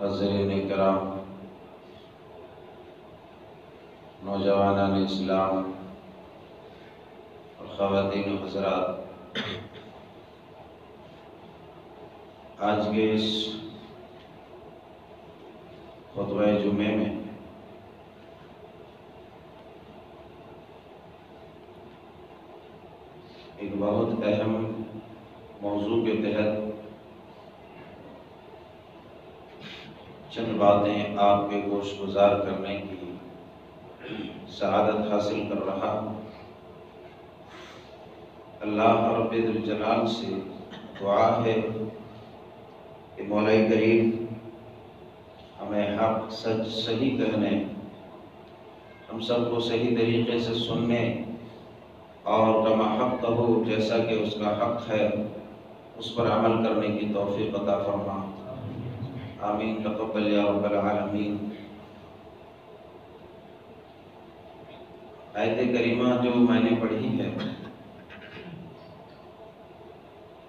हाज़रीन किराम, नौजवानान इस्लाम और ख़वातीन हज़रात, आज के इस खुतबा जुमे में एक बहुत अहम मौजू के तहत चंद बातें आपके गोशगुजार करने की सआदत हासिल कर रहा हूँ। अल्लाह रब्बुल जलाल से दुआ है कि मौला करीम हमें हक सच सही कहने, हम सबको सही तरीके से सुनने और कमा हक कहो, जैसा कि उसका हक है उस पर अमल करने की तौफीक अता फरमा। आमीन तक़ब्बल या रब्बल आलमीन। आयत करीमा जो मैंने पढ़ी है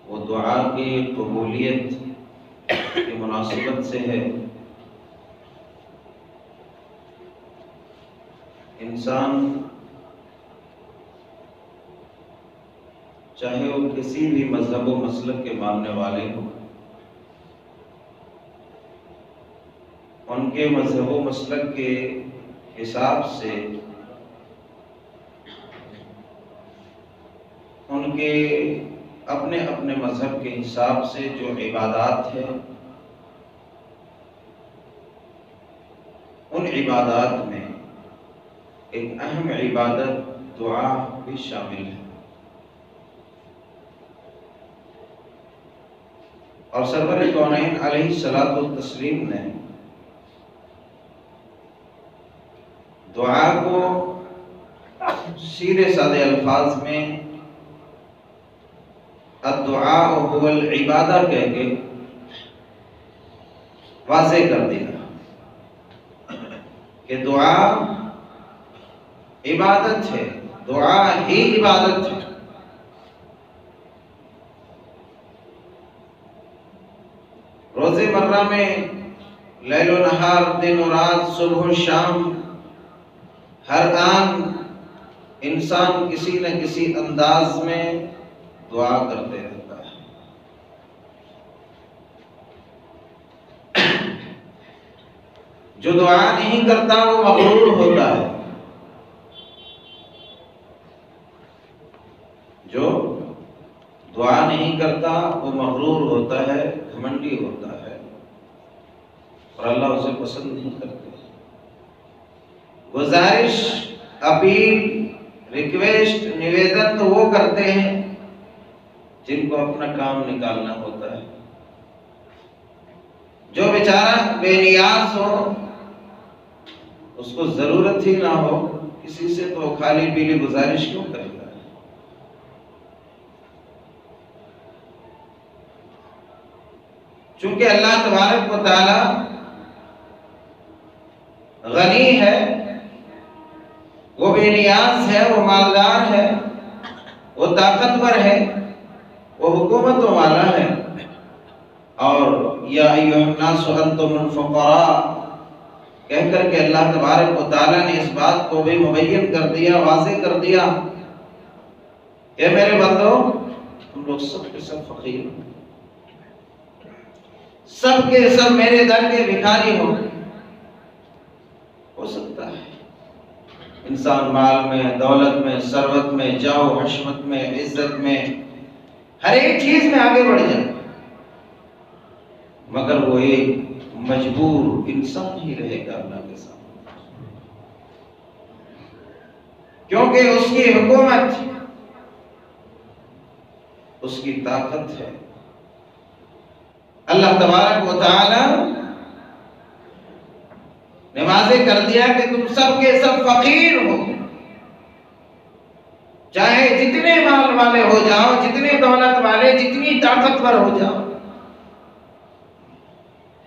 वो दुआ की कबूलियत की मुनासिबत से है। इंसान चाहे वो किसी भी मजहब व मसलक के मानने वाले हों, उनके मजहब व मसलक के हिसाब से उनके अपने अपने मजहब के हिसाब से जो इबादत है, उन इबादत में एक अहम इबादत दुआ भी शामिल है। और सरवर कौनैन अलैहिस्सलातु तस्लीम ने दुआ को सीधे सादे अल्फाज में अद्दुआ हुवल इबादा कह के वाज़े कर दिया कि दुआ इबादत है, दुआ ही इबादत है। रोज़े मर्रा में लैल व नहार, दिन और रात, सुबह शाम, हर आन इंसान किसी न किसी अंदाज में दुआ करते रहता है। जो दुआ नहीं करता वो मगरूर होता है, जो दुआ नहीं करता वो मगरूर होता है, घमंडी होता है और अल्लाह उसे पसंद नहीं करते। गुजारिश, अपील, रिक्वेस्ट, निवेदन तो वो करते हैं जिनको अपना काम निकालना होता है। जो बेचारा बेनियाज हो, उसको जरूरत ही ना हो किसी से तो खाली पीली गुजारिश क्यों करेगा? चूंकि अल्लाह तबारक व तआला गनी है, वो बेनियाज है, वो मालदार है, वो ताकतवर है, वो हुकूमतों वाला है। और या अय्युहन्नासु अंतुमुल फुक़रा कह करके अल्लाह तबारक व तआला ने इस बात को भी मुबय्यन कर दिया, वाज़ेह कर दिया कि मेरे बंदो तुम लोग सब के सब फकीर हो, सब के सब मेरे दर के भिखारी हो सकता है इंसान माल में, दौलत में, सरवत में, जाओ हशमत में, इज्जत में, हर एक चीज में आगे बढ़ जाए, मगर वो एक मजबूर इंसान ही रहेगा अल्लाह के सामने, क्योंकि उसकी हुकूमत, उसकी ताकत है। अल्लाह तबारक व तआला ने वाज़ेह कर दिया कि तुम सब के सब फकीर हो, चाहे जितने माल वाले हो जाओ, जितने दौलत वाले, जितनी ताकतवर हो जाओ।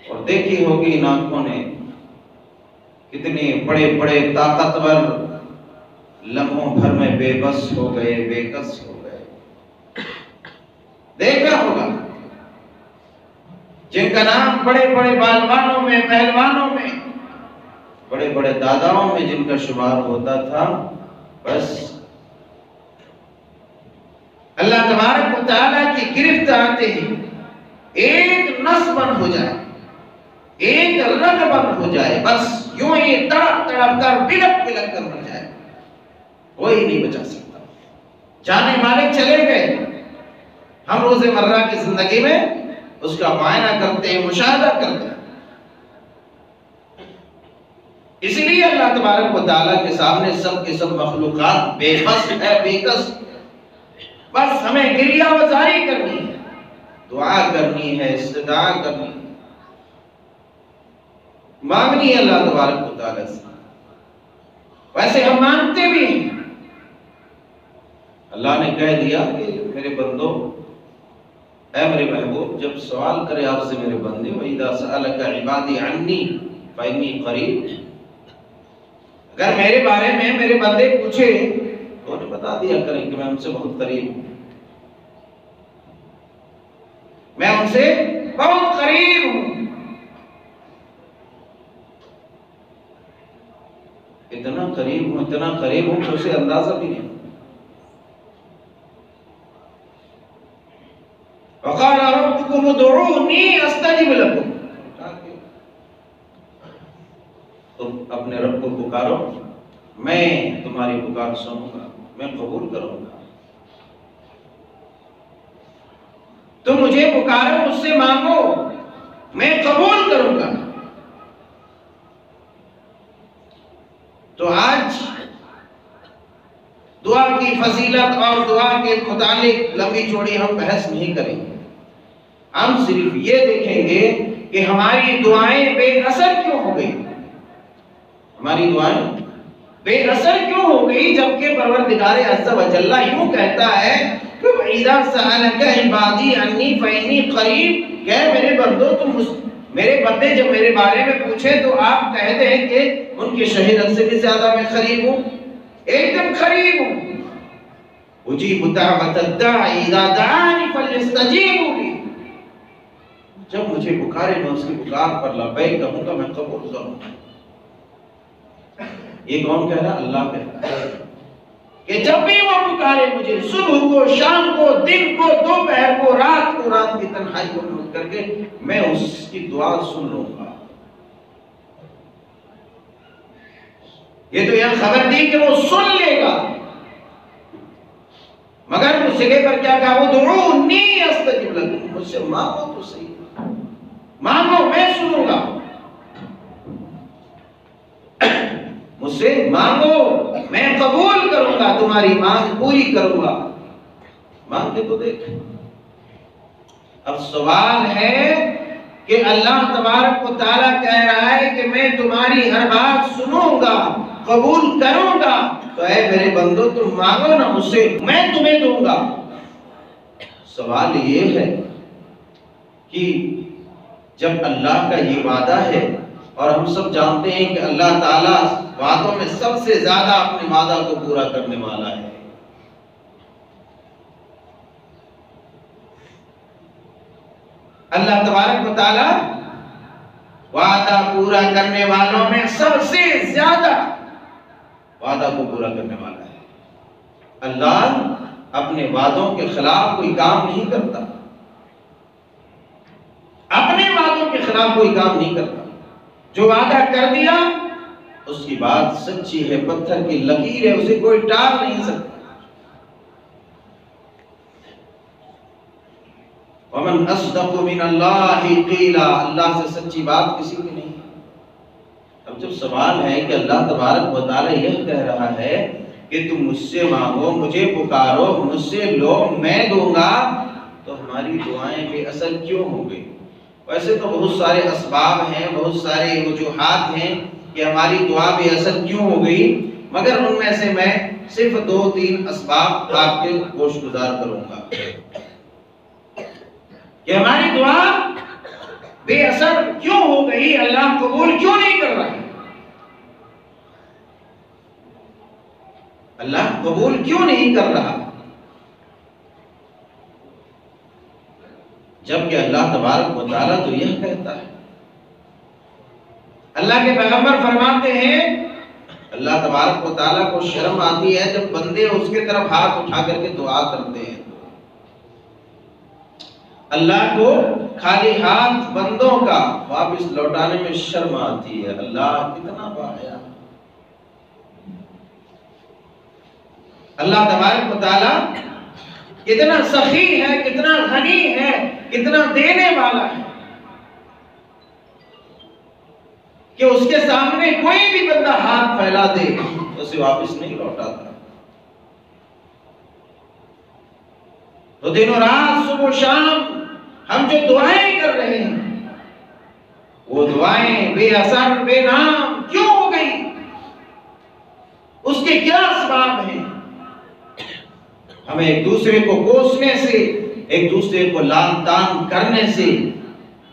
और देखी होगी इन आंखों ने कितने बड़े बड़े ताकतवर लम्हों भर में बेबस हो गए, बेकस हो गए। देखा होगा जिनका नाम बड़े बड़े बालवानों में, पहलवानों में, बड़े बड़े दादाओं में जिनका शुमार होता था, बस अल्लाह तबारक व तआला की गिरफ्त आते ही एक नस बंद हो जाए, एक रग बंद हो जाए, बस यूं ही तड़प तड़प कर, बिलक बिलक कर मर जाए, कोई नहीं बचा सकता। जाने मालिक चले गए, हम रोज़मर्रा की जिंदगी में उसका मुआयना करते हैं, मुशाहदा करते हैं। इसलिए अल्लाह तबारक व तआला के सामने सब के सब मखलूकात बेबस है, बेकस। बस हमें गिरियावजारी करनी है, दुआ करनी है, इस्तिदा करनी है, मांगनी है अल्लाह तबारक व तआला से। वैसे हम मांगते भी हैं। अल्लाह ने कह दिया कि मेरे बंदो, ऐ मेरे महबूब, जब सवाल करे आपसे मेरे बंदे, वइज़ा सअलका इबादी अन्नी फ़इन्नी क़रीब, अगर मेरे बारे में मेरे बंदे पूछे तो उन्हें बता दिया करें कि मैं उनसे बहुत करीब हूं, मैं उनसे बहुत करीब हूं। इतना करीब हूं, इतना करीब हूं कि उसे अंदाजा भी नहीं। वक़ाल रब्बुकुम उदऊनी अस्तजिब लकुम, तुम अपने रब को पुकारो, मैं तुम्हारी पुकार सुनूंगा, मैं कबूल करूंगा। तुम मुझे पुकारो, मुझसे मांगो, मैं कबूल करूंगा। तो आज दुआ की फजीलत और दुआ के मुतालिक लंबी चौड़ी हम बहस नहीं करेंगे। हम सिर्फ ये देखेंगे कि हमारी दुआएं बेअसर क्यों हो गई, हमारी दुआएं बेअसर क्यों हो गई, जबकि परवरदिगार अज़्ज़ व जल्ला यूं कहता है कि वइज़ा सअलका इबादी अन्नी फ़इन्नी क़रीब, कह मेरे बंदो तुम मेरे बंदे जब मेरे बारे में पूछे तो आप कह दें कि उनके शहीद से भी ज्यादा मैं करीब हूं, एकदम करीब हूं। उजीबु दाअवत दाई इज़ा दआनी फलयस्तजीबू ली, जब मुझे पुकारे मैं उसकी पुकार पर लब्बैक कहूंगा, मैं कबूल करूंगा। ये कौन कह रहा? अल्लाह कह रहा है कि जब भी वो पुकारे मुझे, सुबह को, शाम को, दिन को, दोपहर को, रात की तन्हाई को नोट करके, मैं उसकी दुआ सुन लूंगा। ये तो यह खबर दी कि वो सुन लेगा, मगर उस जगह पर क्या कहा? वो दुऊनी अस्तजिब लकुम, मुझसे मांगो तो सही, मांगो मैं सुनूंगा, मुझसे मांगो मैं कबूल करूंगा, तुम्हारी मांग पूरी करूंगा। मांग के तो देख। अब सवाल है कि अल्लाह तबारक व तआला कह रहा है कि मैं तुम्हारी हर बात सुनूंगा, कबूल करूंगा, तो ऐ मेरे बंदो तुम मांगो ना मुझसे, मैं तुम्हें दूंगा। सवाल ये है कि जब अल्लाह का ये वादा है, और हम सब जानते हैं कि अल्लाह ताला वादों में सबसे ज्यादा अपने वादा को पूरा करने वाला है। अल्लाह तबारक व तआला वादा पूरा करने वालों में सबसे ज्यादा वादा को पूरा करने वाला है। अल्लाह अपने वादों के खिलाफ कोई काम नहीं करता, अपने वादों के खिलाफ कोई काम नहीं करता। जो वादा कर दिया उसकी बात सच्ची है, पत्थर की लकीर है, उसे कोई टाल नहीं सकता। वमन अस्दक़ु मिनल्लाहि क़ीला, अल्लाह से सच्ची बात किसी की नहीं। अब जब सवाल है कि अल्लाह तबारक व तआला यह कह रहा है कि तुम मुझसे मांगो, मुझे पुकारो, मुझसे लो, मैं दूंगा, तो हमारी दुआएं बेअसर क्यों हो गई? वैसे तो बहुत सारे असबाब हैं, बहुत सारे वजूहात हैं कि हमारी दुआ बेअसर क्यों हो गई, मगर उनमें से मैं सिर्फ 2-3 असबाब आपके गोशगुजार करूंगा कि हमारी दुआ बेअसर क्यों हो गई, अल्लाह कबूल क्यों नहीं कर रहा है, अल्लाह कबूल क्यों नहीं कर रहा। जबकि अल्लाह तबारक व तआला तो यह कहता है, अल्लाह के पैगंबर फरमाते हैं, अल्लाह तबारक व तआला को शर्म आती है जब बंदे उसके तरफ हाथ उठा करके दुआ करते हैं। अल्लाह को खाली हाथ बंदों का वापस लौटाने में शर्म आती है। अल्लाह कितना बाहया, अल्लाह तबारक व तआला कितना सखी है, कितना गनी है, कितना देने वाला है कि उसके सामने कोई भी बंदा हाथ फैला दे तो उसे वापस नहीं लौटाता। तो दिनों रात सुबह शाम हम जो दुआएं कर रहे हैं, वो दुआएं बेअसर बेनाम क्यों हो गई? उसके क्या असबाब हैं? हमें एक दूसरे को कोसने से, एक दूसरे को लान तान करने से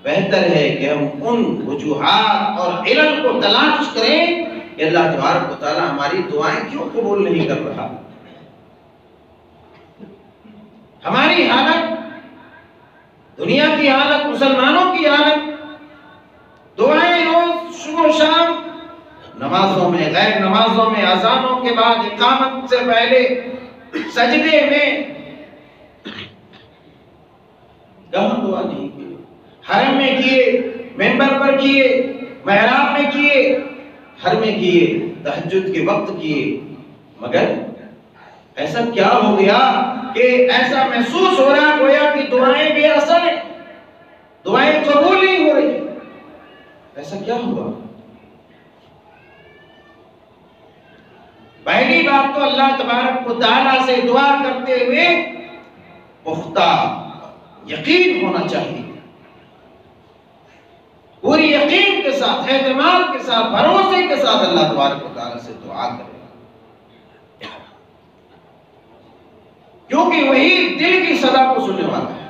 बेहतर है कि हम उन वजूहात और इल्ल को तलाश करें कि अल्लाह तबारक व तआला हमारी दुआएं क्यों कबूल नहीं कर रहा। हमारी हालत, दुनिया की हालत, मुसलमानों की हालत, दुआएं रोज सुबह शाम, नमाजों में, गैर नमाजों में, अज़ानों के बाद, इकामत से पहले, सजदे में, कहां दुआ नहीं की? हरम में किए, मिंबर पर किए, महराब में किए, हर में किए, तहज्जुद के वक्त किए, मगर ऐसा क्या हो गया कि ऐसा महसूस हो रहा गोया कि दुआएं बेअसर हैं, दुआएं कबूल नहीं हो रही। ऐसा क्या हुआ? पहली बात तो अल्लाह तबारक व तआला से दुआ करते हुए पुख्ता यकीन होना चाहिए, पूरी यकीन के साथ, एतमाद के साथ, भरोसे के साथ अल्लाह तबारक व तआला से दुआ करें, क्योंकि वही दिल की सदा को सुनने वाला है।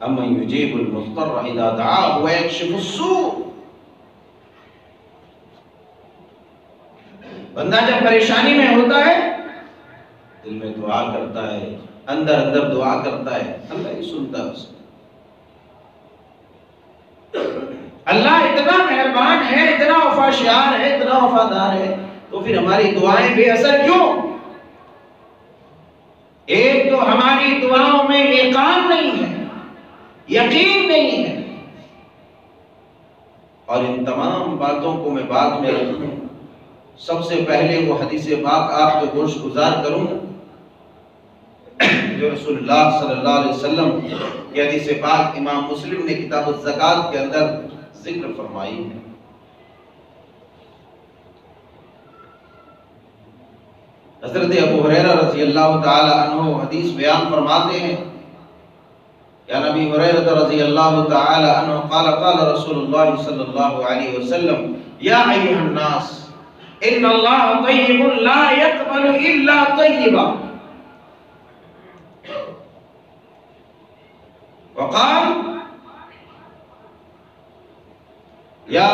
अम्मन युजीबुल मुज़्तर्र इज़ा दआहु व यक्शिफुस सू। बंदा जब परेशानी में होता है, दिल में दुआ करता है, अंदर अंदर दुआ करता है, अल्लाह ही सुनता है उसे। अल्लाह इतना मेहरबान है, इतना वफादार है, इतना वफादार है, तो फिर हमारी दुआएं बेअसर क्यों? एक तो हमारी दुआओं में इकाम नहीं है, यकीन नहीं है, और इन तमाम बातों को मैं बाद में रखूं। सबसे पहले वो हदीस पाक आपको गोशगुजार करूं जो रसूलुल्लाह सल्लल्लाहु अलैहि वसल्लम की हदीस पाक इमाम मुस्लिम ने किताब ज़कात के अंदर जिक्र फरमाई है। हज़रत अबू हुरैरा रज़ियल्लाहु ताला अन्हु हदीस बयान फरमाते हैं, या नबी हुरैरा रज़ियल्लाहु तआला अन्हु क़ाल क़ाल रसूलुल्लाह सल्लल्लाहु अलैहि वसल्लम या अय्युहन नास इन्नल्लाह तय्यिबुन ला यक़बलु इल्ला तय्यिबा वक़ाल या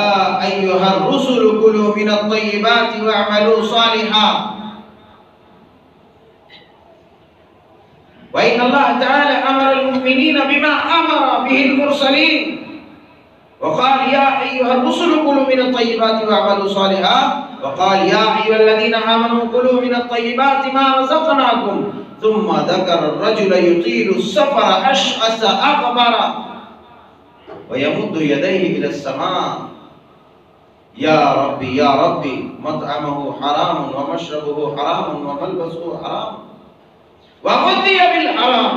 अय्युहर रुसुल कुलू मिनत तय्यिबाति वअमलू सालिहान व इन्नल्लाह तआला अमरल मुमिनीन बिमा अमरा बिहिल मुरसलीन वक़ाल या अय्युहर रुसुल कुलू मिनत तय्यिबाति वअमलू सालिहान वक़ाल या अय्युहल्लज़ीना आमनू कुलू मिनत तय्यिबाति मा रज़क़नाकुम थुम्मा ज़करा अर्रजुल युतीलु सफ़र अशअस अक़बर वयमुद्दु यदैहि इलस समा या रब्बी मतअमुहु हराम व मशरबुहु हराम व मलबसुहु हराम व गुद्दिया बिल हराम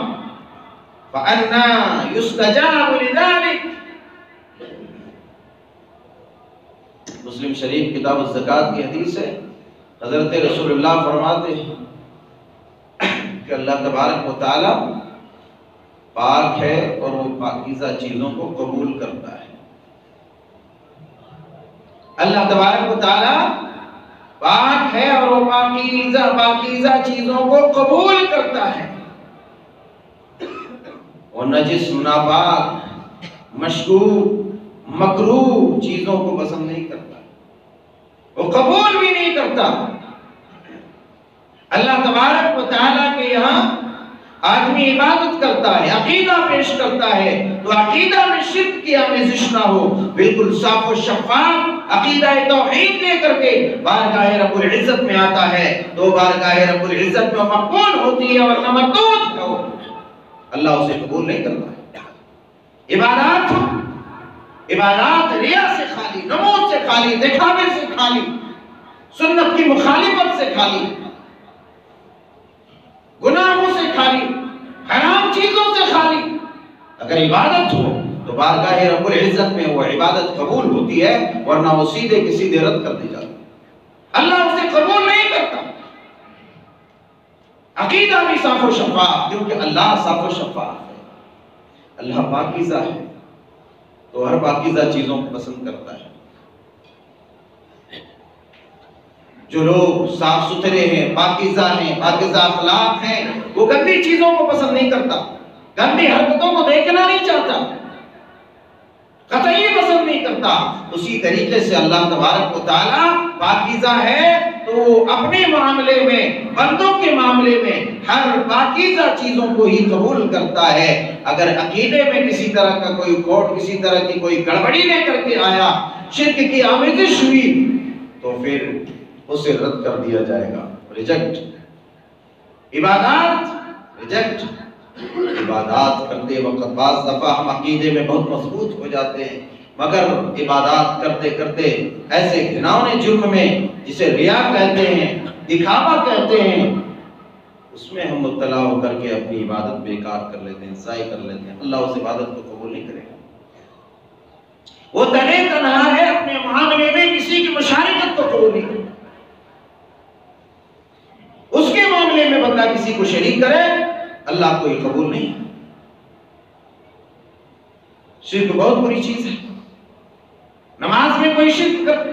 फअन्ना युस्तजाबु लिज़ालिक। मुस्लिम शरीफ किताब ज़कात की हदीस है। हज़रत रसूलुल्लाह फरमाते हैं कि अल्लाह तबारक व तआला पाक है और वो पाकीज़ा चीज़ों को कबूल करता है। अल्लाह तबारक व तआला पाक है और वो पाकीज़ा चीज़ों को कबूल करता है। और नजिस, नापाक, मशकूक, मकरूह चीज़ों को पसंद नहीं करता, वो कबूल भी नहीं करता। अल्लाह तबारक व तआला के यहाँ आदमी इबादत करता है, अकीदा पेश करता है, तो अकीदा में शिर्क की आमेज़िश ना हो, बिल्कुल साफ और शफ़ाफ अकीदा तौहीद लेकर के बारगाह रब्बुल इज़्ज़त में आता है, तो बारगाह रब्बुल इज़्ज़त में मकबूल होती है और मरदूद हो, अल्लाह उसे कबूल नहीं करता है। इबादत रिया से खाली, नमूद से खाली, दिखावे से खाली, सुन्नत की मुखालिफत से खाली, गुनाहों से खाली, हराम चीजों से खाली अगर इबादत हो तो बारगाह रब्बुल इज़्ज़त में वो इबादत कबूल होती है, वरना वो सीधे के सीधे रद्द कर दी जाती है। अल्लाह उसे कबूल नहीं करता। अकीदा भी साफ और शफ़ाफ, क्योंकि अल्लाह साफ और शफ़ाफ है, अल्लाह पाकीज़ा है, तो हर पाकीज़ा चीजों को पसंद करता है। जो लोग साफ सुथरे हैं, पाकीज़ा हैं, पाकीज़ा अखलाक हैं, वो गंदी चीजों को पसंद नहीं करता, गंदी हरकतों को देखना नहीं चाहता, कतई पसंद नहीं करता। उसी तरीके से अल्लाह तबारक व तआला पाकीज़ा है, तो अपने मामले में, बंदों के मामले में हर पाकीज़ा चीजों को ही कबूल करता है। अगर अकीदे में किसी तरह का कोई खोट, किसी तरह की कोई गड़बड़ी लेकर के आया, शिर्क की आमेज़िश हुई, तो फिर उसे रद्द कर दिया जाएगा, रिजेक्ट। इबादत रिजेक्ट। इबादत करते वक्त बाज़ दफ़ा हम अकीदे में बहुत मजबूत हो जाते हैं, मगर इबादत करते करते ऐसे घिनौने जुर्म में, जिसे रिया कहते हैं, दिखावा कहते हैं, उसमें हम मुब्तला होकर के अपनी इबादत बेकार कर लेते हैं, ज़ाय कर लेते हैं। अल्लाह उस इबादत को कबूल नहीं करेगा। वो तने तन्हा है, अपने मामले में किसी की मुशारिकत को कबूल नहीं करेगा। उसके मामले में बंदा किसी को शरीक करे, अल्लाह को ये कबूल नहीं। शिर्क बहुत बुरी चीज है। नमाज में कोई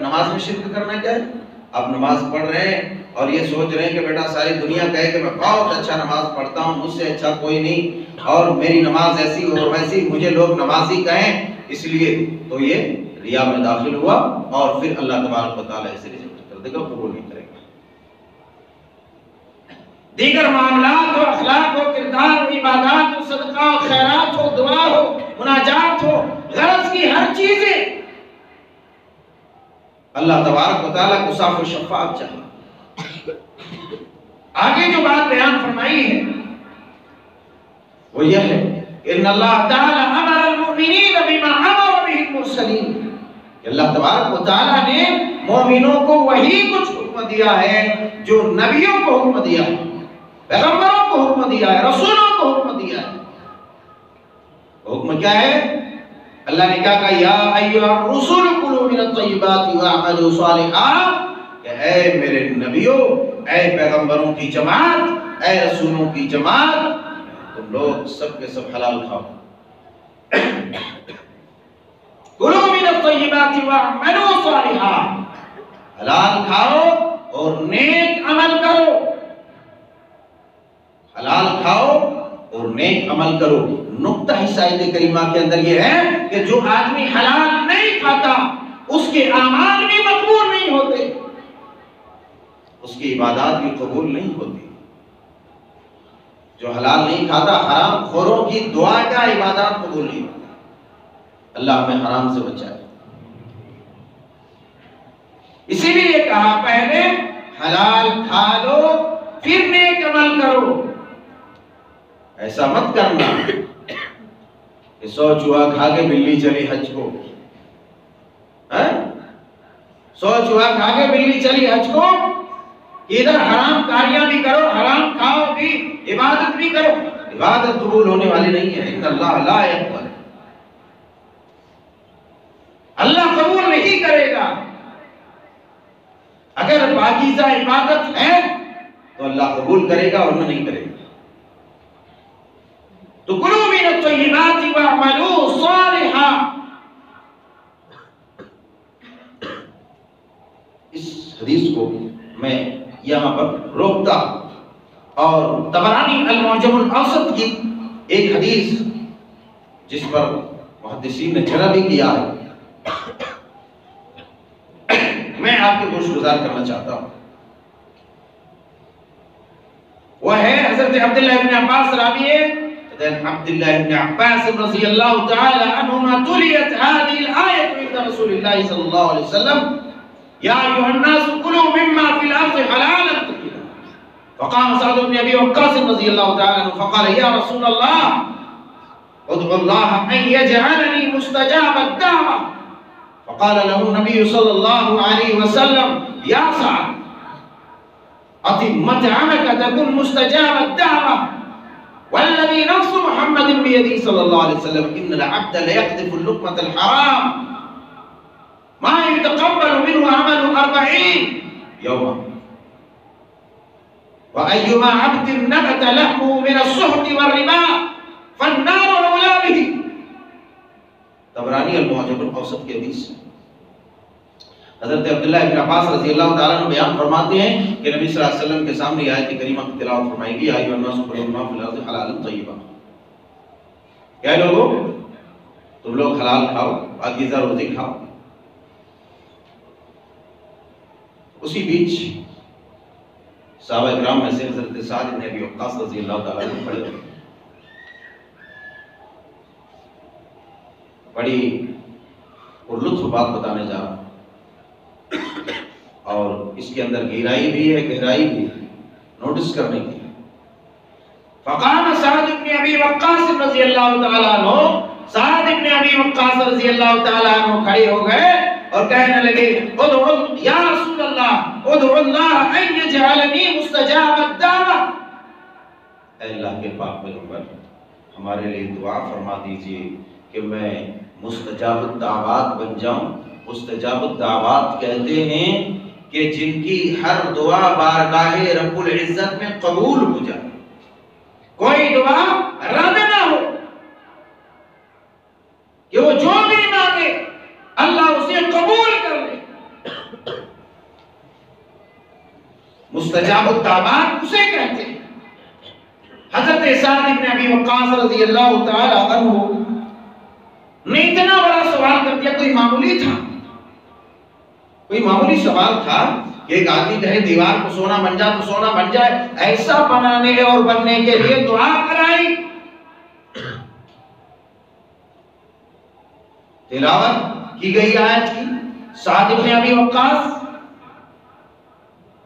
नमाज में शिर्क करना क्या है? आप नमाज पढ़ रहे हैं और ये सोच रहे हैं कि बेटा सारी दुनिया कहे कि मैं बहुत अच्छा नमाज पढ़ता हूँ, मुझसे अच्छा कोई नहीं, और मेरी नमाज ऐसी और वैसी, मुझे लोग नमाजी कहें, इसलिए तो ये रिया में दाखिल हुआ, और फिर अल्लाह तबारक व तआला इसे रिजेक्ट कर देगा, कबूल नहीं करेगा। दीगर मामलात हो, अखलाक हो, किरदार हो, इबादत हो, सदका हो, खैरात हो, दुआ हो, मुनाजात हो, गरज की हर चीजें अल्लाह तबारक व तआला को साफ और शफ़ाफ चाहिए। आगे जो बात बयान फरमाई है वो यह है, इन्नल्लाह तआला अमरल मुमिनीन बिमा अमरा बिहिल मुरसलीन, अल्लाह तबारक व तआला ने मोमिनों को वही कुछ हुक्म दिया है जो नबियों को हुक्म दिया है, पैगंबरों को हुक्म दिया है, रसूलों को हुक्म दिया है। हुक्म क्या है? अल्लाह ने क्या कहा, या अय्युहर रुसुल कुलू मिनत तय्यिबाति वअमलू सालिहान, ऐ मेरे नबियों, ऐ पैगंबरों की जमात, ऐ रसूलों की जमात, तुम लोग सब के सब हलाल खाओ, कुलू मिनत-तय्यिबाति वअमलू सालिहा, हलाल खाओ और नेक अमल करो। हलाल खाओ और नेक अमल करो। नुक्ता हिस्सा आयत करीमा के अंदर ये है कि जो आदमी हलाल नहीं खाता उसके अमाल भी मकबूल नहीं होते, उसकी इबादत भी कबूल नहीं होती। जो हलाल नहीं खाता, हराम खोरों की दुआ का इबादत कबूल नहीं होती। अल्लाह हमें हराम से बचाए। इसीलिए कहा पहले हलाल खा लो फिर नेक अमल करो। ऐसा मत करना कि 100 चूहा खा के बिल्ली चली हज को, है? 100 चूहा खा के बिल्ली चली हज को, इधर हराम कारियां भी करो, हराम खाओ भी, इबादत भी करो। इबादत कबूल होने वाली नहीं है। इन्नल्लाह ला यक़बल, अल्लाह कबूल नहीं करेगा। अगर पाकीज़ा इबादत है तो अल्लाह कबूल करेगा वरना नहीं करेगा। तो कुलू मिनत-तय्यिबाति वअमलू सालिहा, इस हदीस को मैं यहां पर रोकता और तबरानी अल-मुअजमुल औसत की एक हदीस जिस पर मुहद्दिसीन ने चर्चा भी किया है, मैं आपके गोशगुजार करना चाहता हूं। वह है हजरत अब्दुल्लाह इब्न अब्बास रावी है। अब्दुल्लाह इब्न अब्बास रज़ियल्लाहु तआला अन्हुमा तुलियत हादिहिल आयतु इंदा रसूलिल्लाह सल्लल्लाहु अलैहि वसल्लम, या अय्युहन नास कुलू मिम्मा फिल अर्ज़ि हलालन तय्यिबा। फक़ाम सअद इब्न अबी वक्कास रज़ियल्लाहु तआला अन्हु फ़क़ाल या रसूलल्लाह उद्उल्लाह अन यजअलनी मुस्तजाबद दावा। फ़क़ाल लहु नबी सल्लल्लाहु अलैहि वसल्लम या सअद अतिम मतअमक तकुन मुस्तजाबद दावा वल्लज़ी नफ्सु मुहम्मदिन बियदिही सल्लल्लाहु अलैहि वसल्लम इन्नल अब्द लयक़्दिफ़ु लुक़्मतल हराम मा युतक़ब्बलु मिन्हु अमलु 40 यौमा व अय्युमा अब्दिन नबत लहमुहु मिनस-सुहति वर-रिबा फन्नारु औला बिही। तबरानी अल-मुअजमुल औसत की हदीस। हज़रत अब्दुल्लाह इब्न अब्बास रज़ियल्लाहु तआला अन्हु बयान फरमाते हैं कि नबी सल्लल्लाहु अलैहि वसल्लम के सामने आयत करीमा की तिलावत फरमाई गई, अय्युहन नासु कुलू मिम्मा फिल अर्ज़ि हलालन तय्यिबा। क्या लोगों, तुम लोग हलाल खाओ, पाकीज़ा रोज़ी खाओ। उसी बीच सहाबा इकराम में से हज़रत सअद इब्न अबी वक्कास रज़ियल्लाहु तआला अन्हु खड़े हुए। बड़ी लुत्फ बात बताने जा रहा हूं और इसके अंदर गहराई भी है, गहराई भी है, नोटिस करने की। फ़क़ाम सअद इब्न अबी वक्कास रज़ियल्लाहु तआला अन्हु, सअद इब्न अबी वक्कास रज़ियल्लाहु तआला अन्हु खड़े हो गए और कहने लगे, उदउ या रसूलल्लाह उदउल्लाह अन यजअलनी मुस्तजाबद दावा। अल्लाह के पाक पैगंबर, हमारे लिए दुआ फरमा दीजिए कि मैं मुस्तजाबुद दावात बन जाऊं। मुस्तजाबुद दावात कहते हैं कि जिनकी हर दुआ बारगाहे रब्बुल इज्जत में कबूल हो जाए, कोई दुआ रद्द ना हो, कि वो जो भी मांगे अल्लाह उसे कबूल कर ले। मुस्तजाबुद दावात उसे कहते हैं। हज़रत सअद इब्न अबी वक्कास रज़ियल्लाहु तआला अन्हु ने इतना बड़ा सवाल कर दिया। कोई मामूली था, कोई मामूली सवाल था कि एक आदमी कहे दीवार को सोना बन जा तो सोना बन जाए, ऐसा बनाने और बनने के लिए दुआ कराई। तिलावत की गई आयत की। सअद इब्न अबी वक्कास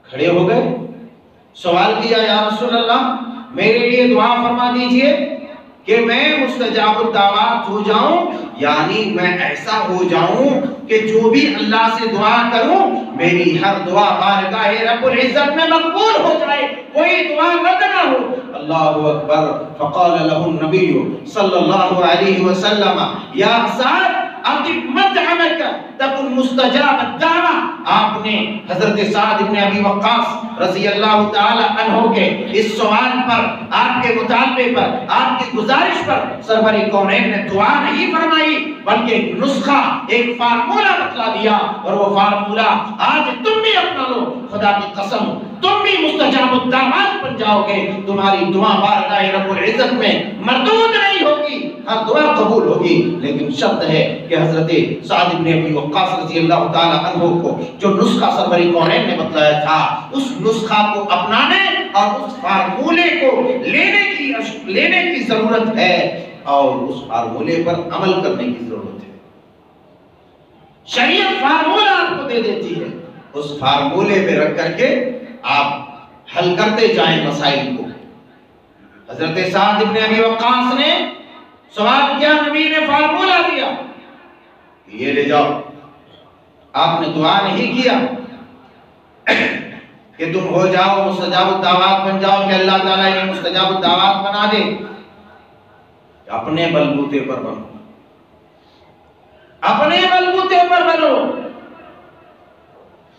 खड़े हो गए, सवाल किया, या रसूलल्लाह मेरे लिए दुआ फरमा दीजिए कि मैं मुस्तजाबुद दावात हो जाऊं, यानी मैं ऐसा हो जाऊं कि जो भी अल्लाह से दुआ करूं मेरी हर दुआ बारगाहे रब्बुल इज्जत में मकबूल हो जाए, कोई दुआ रद्द ना हो। अल्लाहु अकबर। फ़क़ाल लहु नबी सल्लल्लाहु अलैहि वसल्लम या सअद अतिब मतअमक तकुन मुस्तजाब दावा। आपने हजरत साद इब्न अबी वक्कास रज़ी अल्लाह ताला अन्हु के इस सवाल पर, आपके मुतालबे पर, आपकी गुजारिश पर सरवर कौनैन ने दुआ नहीं फरमाई, बल्कि एक नुस्खा, एक फार्मूला बतला दिया। और वो फार्मूला आज तुम भी अपना लो, खुदा की कसम तुम भी मुस्तजाब दावात बन जाओगे। तुम्हारी दुआ बारगाह रब्बुल इज्जत में मरदूद नहीं होगी, हाँ दुआ कबूल होगी। लेकिन शर्त है कि हजरत साद इब्न अबी वक्कास रज़ी अल्लाह ताला अन्हु को जो नुस्खा सरवर कौनैन ने बतलाया था, उस नुस्खा को अपनाने और उस फार्मूले को लेने की जरूरत है, और उस फार्मूले पर अमल करने की जरूरत है। शरीयत फार्मूला आपको दे देती है, उस फार्मूले पे रख करके आप हल करते जाएं मसाइल को। हजरत साद इब्न अबी वक्कास ने सवाल किया, नबी ने फार्मूला दिया, ये ले जाओ। आपने दुआ नहीं किया कि तुम हो जाओ मुस्तजाब दावात बन जाओ, कि अल्लाह ताला इन्हें मुस्तजाब दावात बना दे। अपने बलबूते पर बनो, अपने बलबूते पर बनो।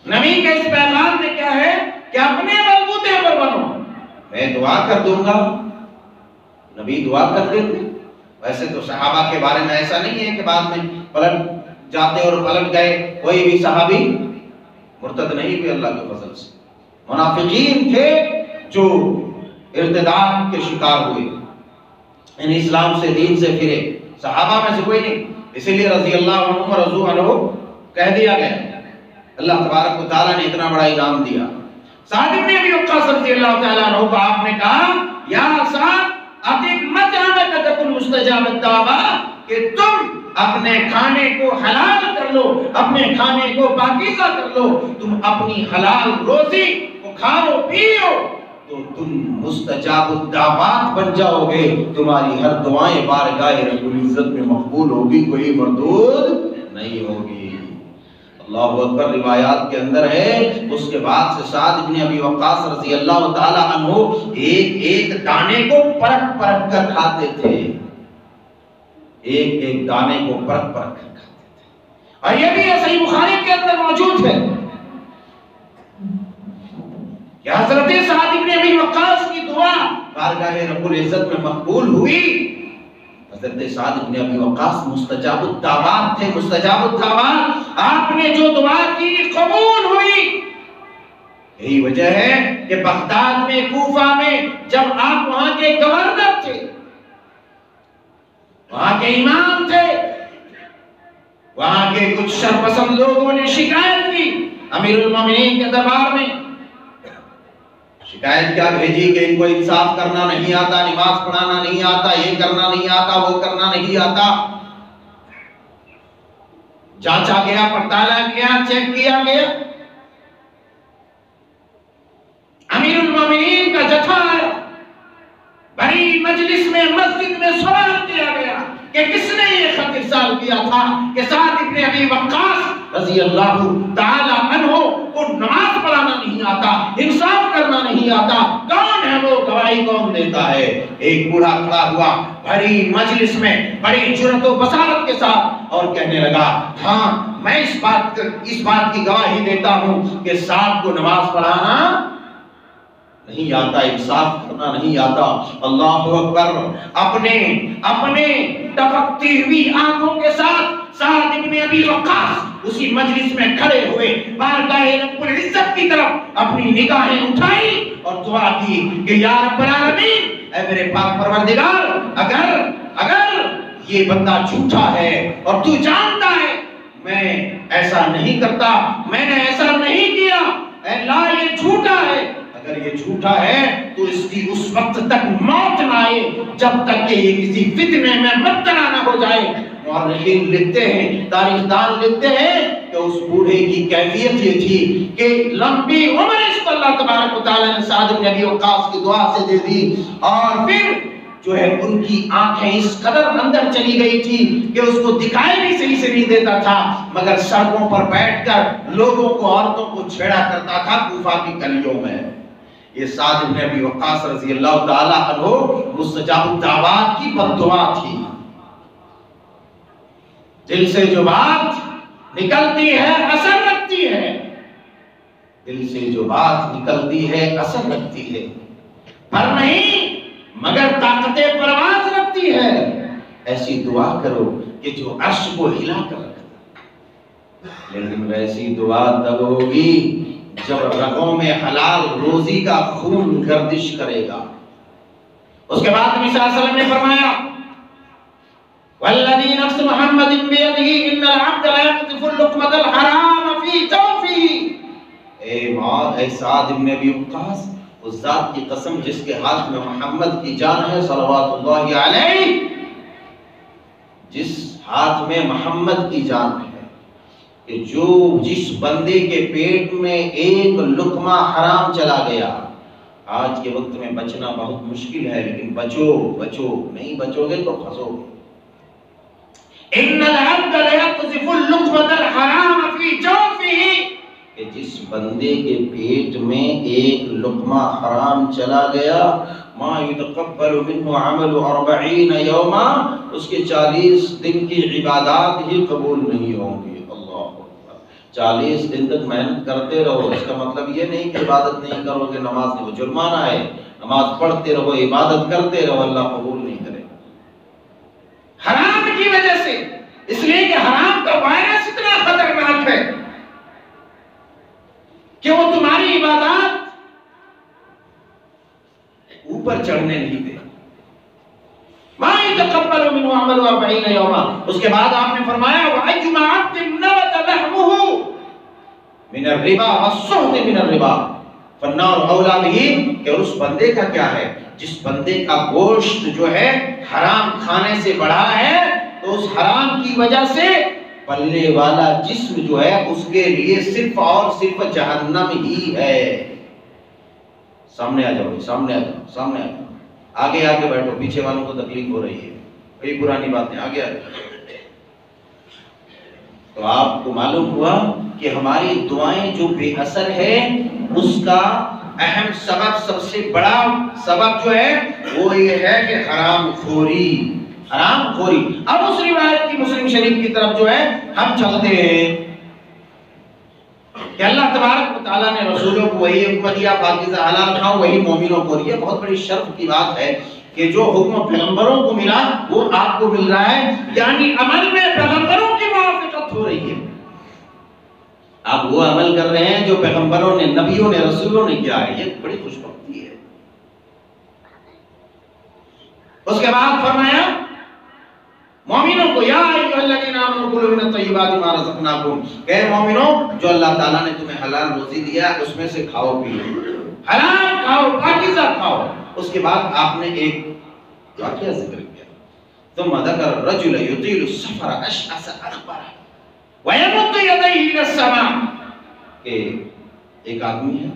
नबी के इस पैगाम में क्या है कि अपने बलबूते पर बनो। मैं दुआ कर दूंगा, नबी दुआ कर देते। वैसे तो सहाबा के बारे में ऐसा नहीं है कि बाद में पलट जाते और पलट गए, कोई भी सहाबी मुर्तद नहीं हुए अल्लाह के फजल से। मुनाफिकीन थे जो इर्तिदाद के शिकार हुए, इन इस्लाम से, दीन से फिरे। सहाबा में से कोई नहीं, इसीलिए रज़ी अल्लाह अन्हु रज़ू अन्हु कह दिया गया। अल्लाह तबारक व तआला ने इतना बड़ा इनाम दिया। साद इब्न अबी वक्कास रज़ी अल्लाह तआला अन्हु को आपने कहा, या साद अतिब मतअमक तकुन मुस्तजाब दावा, कि तुम अपने खाने को हलाल कर लो, अपने खाने को पाकीज़ा कर लो। तुम अपनी हलाल रोजी को खाओ पियो तो तुम मुस्तजाब दावात बन जाओगे। तुम्हारी हर दुआएं बारगाह रब्बुल इज्जत में मकबूल होगी, कोई मरदूद नहीं होगी। अल्लाहु अकबर। रिवायात के अंदर है, उसके बाद से साद इब्न अबी वक्कास रज़ी अल्लाह ताला अन्हु एक एक दाने को परख परख कर खाते थे, एक एक दाने को परख परख कर खाते थे। और ये भी सही बुखारी के अंदर मौजूद है कि हज़रत साद इब्न अबी वक्कास की दुआ बारगाह रब्बुल इज्जत में मकबूल हुई। हज़रत साद इब्न अबी वक्कास मुस्तजाब दावात थे, मुस्तजाब दावात। आपने जो दुआ की कबूल हुई। यही वजह है कि बगदाद में, कूफा में, जब आप वहां के गवर्नर थे, वहां के इमाम थे, वहां के कुछ शरपसंद लोगों ने शिकायत की अमीरुल मोमिनीन के दरबार में। शिकायत क्या भेजी कि इनको इंसाफ करना नहीं आता, नमाज पढ़ाना नहीं आता, ये करना नहीं आता, वो करना नहीं आता। जांचा गया, पड़ताला गया, चेक किया गया। अमीरुल मोमिनीन का जथा आया, बड़ी मजलिस में, मस्जिद में सवाल किया गया कि किसने ये खत इरसाल किया था कि साद इब्न अबी वक्कास रज़ी अल्लाह ताला अन्हु को नमाज पढ़ाना नहीं आता, इंसाफ करना नहीं आता, कौन है वो, गवाही कौन देता है। एक बूढ़ा खड़ा हुआ बड़ी मजलिस में, बड़ी जुर्रत और बसारत के साथ, और कहने लगा, हाँ मैं इस बात की गवाही देता हूँ कि साद को नमाज पढ़ाना नहीं आता, इंसाफ करना नहीं आता। अल्लाहु अकबर। अपने टपकती हुई आंखों के साथ साद इब्न अबी वक्कास उसी मजलिस में खड़े हुए, बारगाह रब्बुल इज्जत की तरफ अपनी निगाहें उठाई और दुआ की कि या रब्बुल आलमीन, ऐ मेरे पाक परवरदिगार, अगर ये बंदा झूठा है और तू जानता है मैं ऐसा नहीं करता, मैंने ऐसा नहीं किया, अल्लाह ये झूठा है, अगर ये झूठा है तो इसकी उस वक्त तक मौत ना आए जब तक कि ये किसी फितने में मुब्तला ना हो जाए। और लिखते हैं, तारीखदान लिखते हैं कि उस बूढ़े की कैफियत ये थी कि लंबी उम्र इसको अल्लाह तबारक व तआला ने साद इब्न अबी वक्कास की दुआ से दे दी। और फिर जो है उनकी आंखें इस कदर अंदर चली गई थी कि उसको दिखाई भी सही से नहीं देता था, मगर सड़कों पर बैठकर लोगों को, औरतों को छेड़ा करता था कूफा की गलियों में। ये साद इब्न अबी वक्कास रज़ी अल्लाह ताला अन्हु मुस्तजाब दावात की बद्दुआ थी। दिल से जो बात निकलती है असर रखती है, दिल से जो बात निकलती है असर रखती है, पर नहीं मगर ताकते परवाज रखती है। ऐसी दुआ करो कि जो अर्श को हिला कर रखे। लेकिन वैसी दुआ तब होगी जब रगों में हलाल रोजी का खून गर्दिश करेगा। उसके बाद नबी सल्लल्लाहु अलैहि वसल्लम ने फरमाया, वल्लज़ी नफ्स मुहम्मदिन बियदिही इन्नल अब्द ला यक़्तिफु लुक़मतल हराम फी जौफिही। ए साद इब्न अबी वक़्क़ास, उस जात की कसम जिसके हाथ में मोहम्मद की जान है सल्लल्लाहु अलैहि, जिस हाथ में मोहम्मद की जान है, कि जो जिस बंदे के पेट में एक लुकमा हराम चला गया, आज के वक्त में बचना बहुत मुश्किल है, लेकिन बचो बचो, नहीं बचोगे तो फंसोगे। इन्नल अब्द ला यक़्ज़िफु लुक़मतल हराम फी जौफिही, कि जिस बंदे के पेट में एक लुकमा हराम चला गया, मा युतक़ब्बलु मिन्हु अमलु 40 यौमा, उसके 40 दिन की इबादत ही कबूल नहीं होंगी। अल्लाह अकबर। 40 दिन तक मेहनत करते रहो, इसका मतलब ये नहीं कि इबादत नहीं करोगे, नमाज नहीं, वो जुर्माना है। नमाज पढ़ते रहो, इबादत करते रहो, अल्लाह कबूल नहीं करेगा। हराम की वजह से, इसलिए कि हराम का वायरस इतना खतरनाक है कि वो तुम्हारी इबादत ऊपर चढ़ने नहीं दे। मा यतक़ब्बलु मिन्हु अमलु 40 यौमा। उसके बाद आपने फरमाया, व अजमा अब्दिन नबत लहमुहु मिन अर्रिबा वस्सुहत मिन अर्रिबा फन्नार औला बिही, कि उस बंदे का क्या है, जिस बंदे का गोश्त जो है हराम खाने से बढ़ा है, तो उस हराम की वजह से पलने वाला जिस्म जो है उसके लिए सिर्फ और सिर्फ जहन्नम ही है। सामने आ जाओ, सामने आ जाओ, सामने आ जाओ, आगे आके बैठो, पीछे वालों को तकलीफ हो रही है, कई पुरानी बातें, आगे आ जाओ। तो आपको मालूम हुआ कि हमारी दुआएं जो बेअसर है, उसका अहम सबब, सबसे बड़ा सबब जो है वो ये है कि हराम खोरी, हराम खोरी। अब उस रिवायत की मुस्लिम शरीफ की तरफ जो है हम चलते हैं कि अल्लाह तबारक व तआला ने रसूलों को वही हुक्म दिया, पाकीज़ा हलाल खाओ, वही मोमिनों को। ये बहुत बड़ी शर्फ की बात है कि जो हुक्म पैगंबरों को मिला वो आपको मिल रहा है, यानी अमल में पैगंबरों की मुवाफ़क़त हो रही है। आप वो अमल कर रहे हैं जो पैगंबरों ने, नबियों ने, रसूलों ने किया है। ये बड़ी खुशबख्ती है। उसके बाद फरमाया मोमिनों को, या अय्युहल्लज़ीना आमनू कुलू मिनत तय्यिबाति मा रज़क़नाकुम, हे मोमिनों, जो अल्लाह ताला ने तुम्हें हलाल रोजी दिया उसमें से खाओ पियो, हलाल खाओ, पाकीज़ा खाओ। उसके बाद आपने एक वाक़या जिक्र किया, तुम ज़कर रजुल युतीलु सफ़र अशअस अखबर व यमुद्दु यदैहि इला समा, के एक आदमी है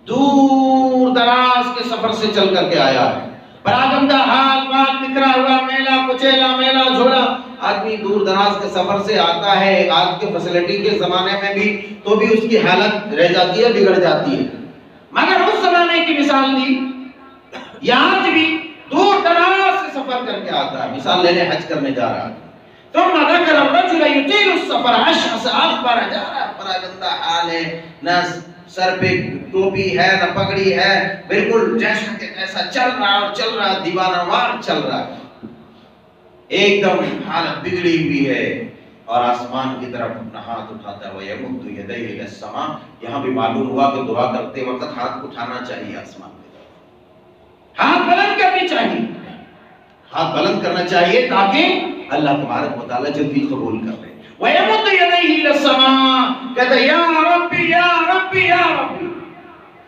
दूर दराज के सफर से चल करके आया है, बड़ा गंदा हाल, बाल बिखरा हुआ, मेला कुचेला, मेला झोला। आदमी दूर दराज के सफर से आता है, आज के फैसिलिटी के जमाने में भी तो भी उसकी हालत रह जाती है, बिगड़ जाती है, मगर उस जमाने की मिसाल दी, आज भी दूर दराज से सफर करके आता है, मिसाल लेने हज करने जा रहा है। तुम ज़कर रजुल युतीलु सफ़र अशअस अखबर, जा रहा है, बड़ा गंदा हाल है, न सर पे टोपी है न पगड़ी है, बिल्कुल जैसा के तैसा चल रहा है, और चल रहा है, दीवानावार चल रहा है, एकदम हालत बिगड़ी हुई है। और आसमान की तरफ अपना हाथ उठाता है, यमुद्दु यदैहि इला समा। यहाँ भी मालूम हुआ कि दुआ करते वक्त हाथ उठाना चाहिए आसमान की तरफ, हाथ बुलंद करनी चाहिए, हाथ बुलंद करना चाहिए ताकि अल्लाह तबारक व तआला जल्दी कबूल कर ले। वयमुद्दु यदैहि इला समा, कहता या रब्बी या रब्बी या रब्बी,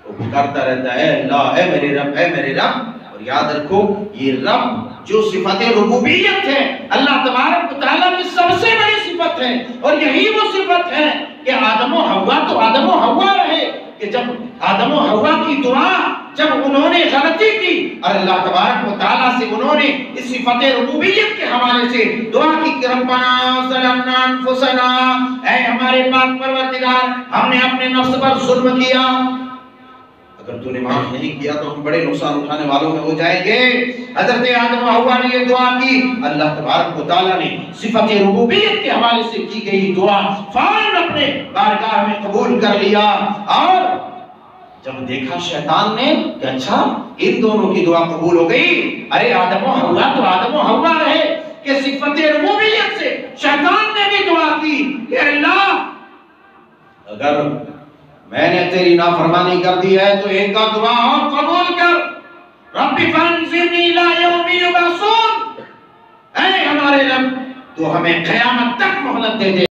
वो पुकारता रहता है, अल्लाह है मेरे रब, है मेरे रब। और याद रखो ये रब जो सिफत रुबूबियत है, अल्लाह तबारक व तआला की सबसे बड़ी सिफत है, और यही वो सिफत है कि आदम और हव्वा तो आदम और हव्वा रहे, कि जब आदम और हव्वा की दुआ, जब उन्होंने गलती की और अल्लाह तबारक व तआला से उन्होंने इस सिफत रुबूबियत के हवाले से दुआ की कि रब्बना ज़लमना अनफुसना, ऐ हमारे पाक परवरदिगार, हमने अपने नफ्स पर जुल्म किया। अगर तूने माफ नहीं किया तो हम बड़े नुकसान उठाने वालों में हो जाएंगे। हजरत आदम और हव्वा ने ये दुआ की, अल्लाह तबारक व तआला ने सिफत रुबूबियत के हवाले से की गई दुआ फौरन अपने बारगाह में कबूल कर लिया। और जब देखा शैतान ने कि अच्छा इन दोनों की दुआ कबूल हो गई, अरे आदम और हव्वा तो आदम और हव्वा रहे कि सिफत रुबूबियत से शैतान ने भी दुआ की कि अल्लाह अगर मैंने तेरी नाफरमानी कर दी है तो इनका दुआ और कबूल कर। रब्बी फंज़िरनी इला यौमि युबअसून, ऐ हमारे रब तू हमें क़यामत तक मोहलत दे दे।